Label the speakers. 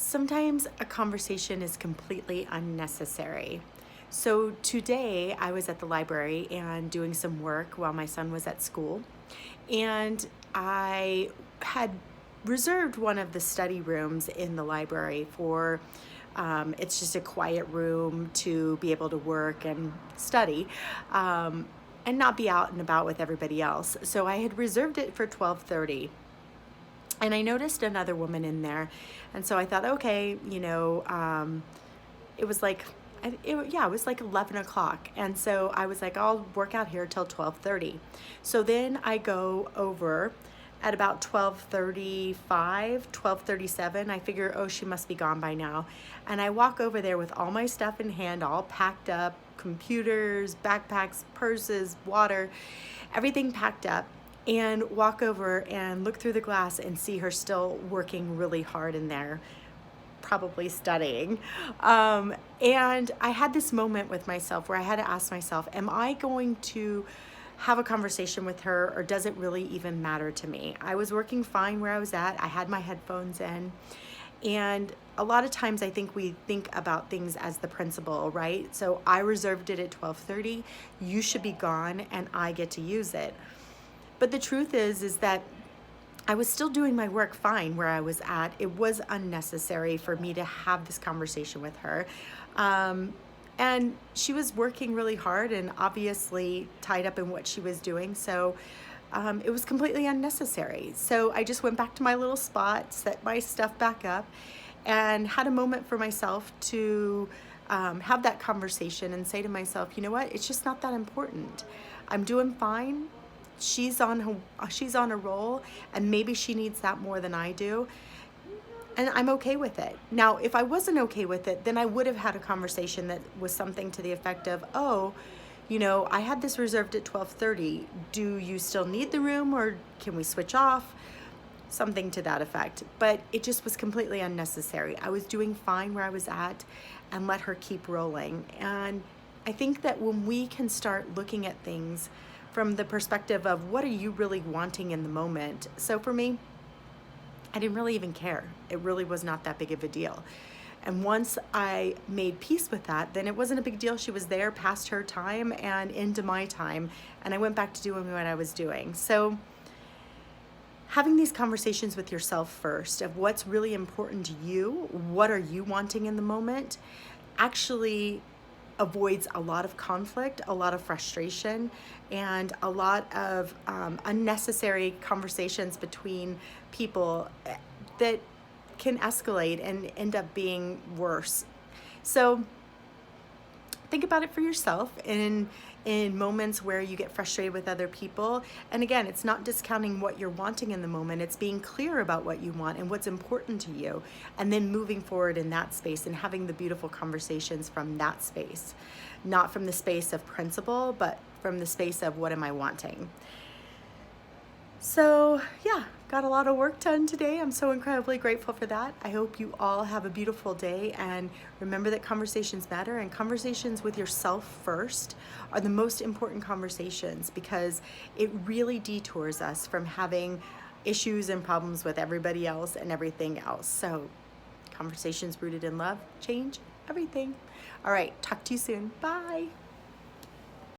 Speaker 1: Sometimes a conversation is completely unnecessary. So today I was at the library and doing some work while my son was at school. And I had reserved one of the study rooms in the library for, it's just a quiet room to be able to work and study. And not be out and about with everybody else. So I had reserved it for 12:30. And I noticed another woman in there. And so I thought, okay, it was like, it was like 11 o'clock. And so I was like, I'll work out here till 12:30. So then I go over at about 12:35, 12:37. I figure, oh, she must be gone by now. And I walk over there with all my stuff in hand, all packed up, computers, backpacks, purses, water, everything packed up, and walk over and look through the glass and see her still working really hard in there, probably studying. And I had this moment with myself where I had to ask myself, am I going to have a conversation with her, or does it really even matter to me? I was working fine where I was at. I had my headphones in. And a lot of times I think we think about things as the principal, right? So I reserved it at 12:30. You should be gone and I get to use it. But the truth is that I was still doing my work fine where I was at. It was unnecessary for me to have this conversation with her. And she was working really hard and obviously tied up in what she was doing. So it was completely unnecessary. So I just went back to my little spot, set my stuff back up, and had a moment for myself to have that conversation and say to myself, you know what? It's just not that important. I'm doing fine. She's on a roll, and maybe she needs that more than I do. And I'm okay with it. Now, if I wasn't okay with it, then I would have had a conversation that was something to the effect of, oh, I had this reserved at 12:30. Do you still need the room, or can we switch off? Something to that effect. But it just was completely unnecessary. I was doing fine where I was at and let her keep rolling. And I think that when we can start looking at things from the perspective of what are you really wanting in the moment. So for me, I didn't really even care. It really was not that big of a deal. And once I made peace with that, then it wasn't a big deal. She was there past her time and into my time, and I went back to doing what I was doing. So having these conversations with yourself first of what's really important to you, what are you wanting in the moment, actually avoids a lot of conflict, a lot of frustration, and a lot of unnecessary conversations between people that can escalate and end up being worse. So think about it for yourself in moments where you get frustrated with other people. And again, it's not discounting what you're wanting in the moment. It's being clear about what you want and what's important to you, and then moving forward in that space and having the beautiful conversations from that space, not from the space of principle, but from the space of what am I wanting. So yeah, got a lot of work done today. I'm so incredibly grateful for that. I hope you all have a beautiful day, and remember that conversations matter, and conversations with yourself first are the most important conversations, because it really detours us from having issues and problems with everybody else and everything else. So conversations rooted in love change everything. All right, talk to you soon. Bye.